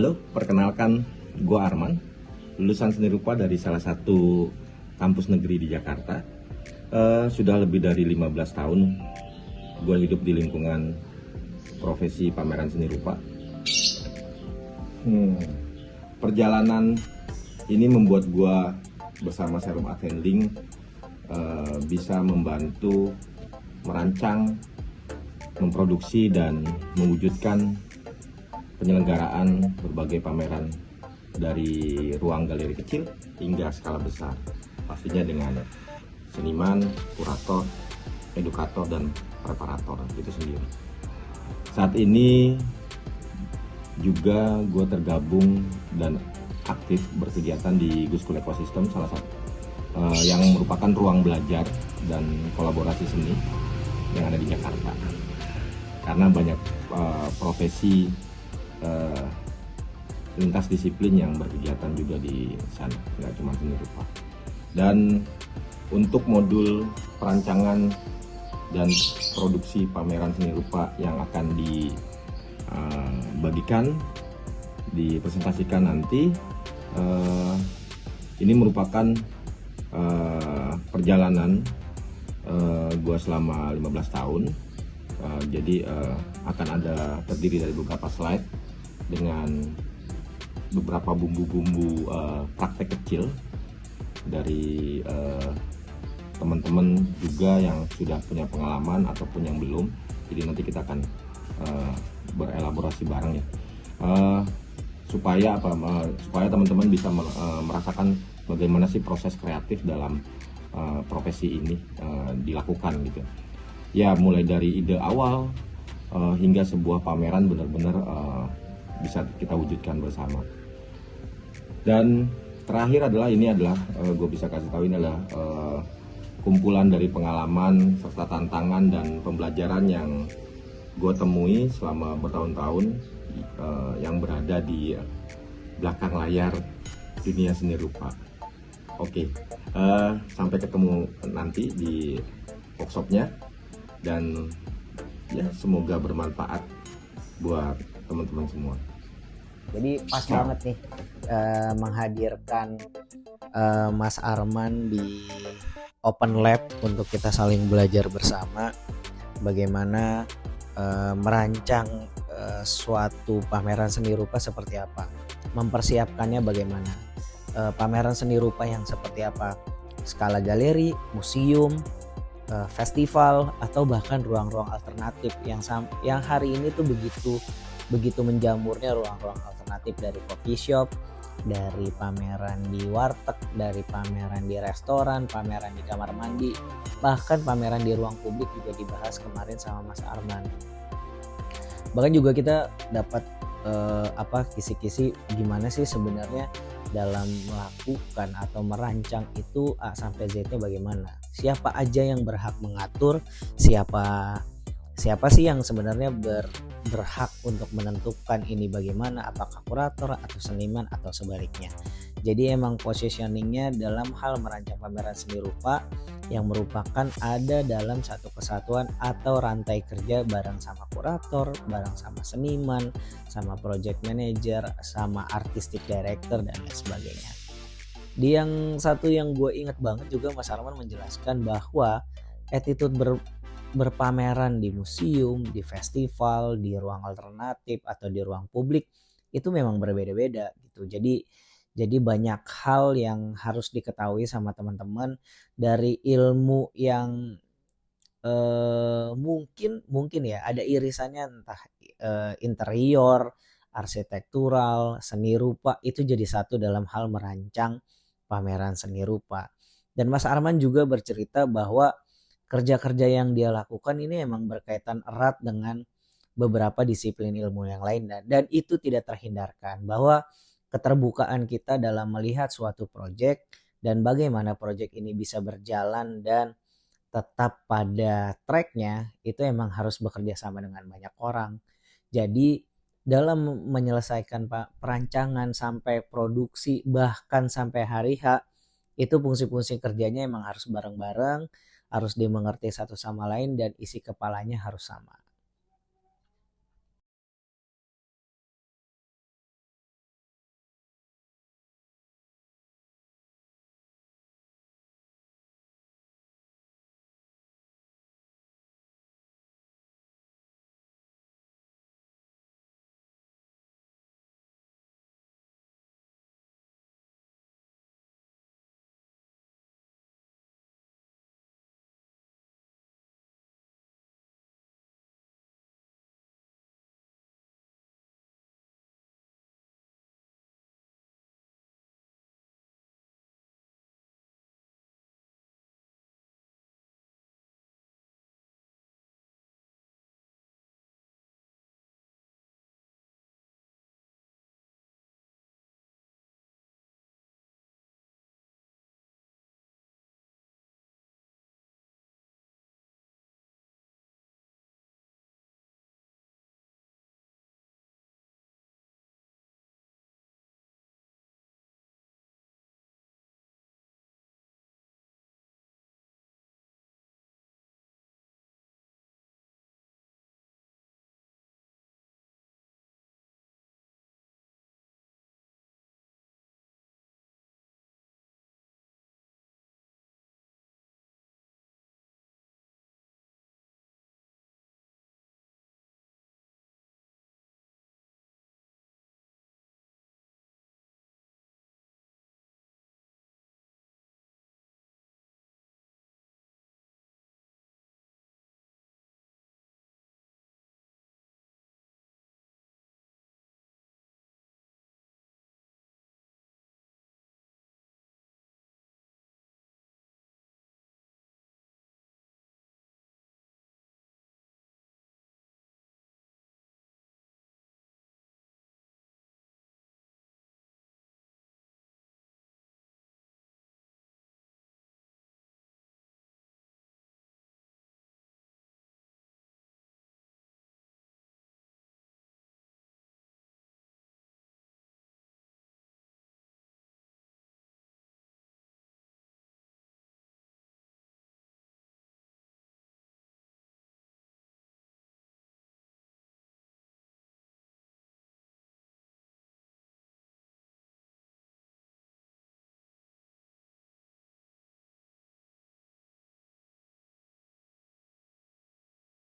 Halo, perkenalkan gue Arman, lulusan seni rupa dari salah satu kampus negeri di Jakarta. Sudah lebih dari 15 tahun gue hidup di lingkungan profesi pameran seni rupa. Perjalanan ini membuat gue bersama Serum Art Handling bisa membantu merancang, memproduksi, dan mewujudkan penyelenggaraan berbagai pameran dari ruang galeri kecil hingga skala besar, pastinya dengan seniman, kurator, edukator, dan preparator itu sendiri. Saat ini juga gue tergabung dan aktif berkegiatan di Good School Ecosystem, salah satu yang merupakan ruang belajar dan kolaborasi seni yang ada di Jakarta. Karena banyak profesi lintas disiplin yang berkegiatan juga di sana, nggak cuma seni rupa. Dan untuk modul perancangan dan produksi pameran seni rupa yang akan dibagikan, dipresentasikan nanti, ini merupakan perjalanan gue selama 15 tahun. Jadi akan ada terdiri dari beberapa slide dengan beberapa bumbu-bumbu praktek kecil dari teman-teman juga yang sudah punya pengalaman ataupun yang belum. Jadi nanti kita akan berelaborasi bareng ya, supaya teman-teman bisa merasakan bagaimana sih proses kreatif dalam profesi ini dilakukan gitu ya, mulai dari ide awal hingga sebuah pameran benar-benar bisa kita wujudkan bersama. Dan terakhir adalah gue bisa kasih tahu, ini adalah kumpulan dari pengalaman serta tantangan dan pembelajaran yang gue temui selama bertahun-tahun yang berada di belakang layar dunia seni rupa. Oke, sampai ketemu nanti di workshopnya, dan ya semoga bermanfaat buat teman-teman semua. Jadi pas banget nih menghadirkan Mas Arman di Open Lab untuk kita saling belajar bersama bagaimana merancang suatu pameran seni rupa seperti apa, mempersiapkannya bagaimana, pameran seni rupa yang seperti apa, skala galeri, museum, festival, atau bahkan ruang-ruang alternatif yang hari ini tuh begitu menjamurnya ruang-ruang alternatif, dari coffee shop, dari pameran di warteg, dari pameran di restoran, pameran di kamar mandi, bahkan pameran di ruang publik juga dibahas kemarin sama Mas Arman. Bahkan juga kita dapat kisi-kisi gimana sih sebenarnya dalam melakukan atau merancang itu A sampai Z-nya bagaimana, siapa aja yang berhak mengatur, siapa sih yang sebenarnya berhak untuk menentukan ini bagaimana, apakah kurator atau seniman atau sebaliknya. Jadi emang positioningnya dalam hal merancang pameran seni rupa yang merupakan ada dalam satu kesatuan atau rantai kerja bareng sama kurator, bareng sama seniman, sama project manager, sama artistic director, dan lain sebagainya. Di yang satu yang gue ingat banget juga, Mas Arman menjelaskan bahwa attitude berpameran di museum, di festival, di ruang alternatif, atau di ruang publik itu memang berbeda-beda gitu. Jadi banyak hal yang harus diketahui sama teman-teman, dari ilmu yang mungkin ya ada irisannya, entah interior, arsitektural, seni rupa, itu jadi satu dalam hal merancang pameran seni rupa. Dan Mas Arman juga bercerita bahwa kerja-kerja yang dia lakukan ini emang berkaitan erat dengan beberapa disiplin ilmu yang lain, dan itu tidak terhindarkan bahwa keterbukaan kita dalam melihat suatu proyek dan bagaimana proyek ini bisa berjalan dan tetap pada tracknya, itu emang harus bekerja sama dengan banyak orang. Jadi dalam menyelesaikan perancangan sampai produksi bahkan sampai hari H, itu fungsi-fungsi kerjanya emang harus bareng-bareng, harus dimengerti satu sama lain, dan isi kepalanya harus sama.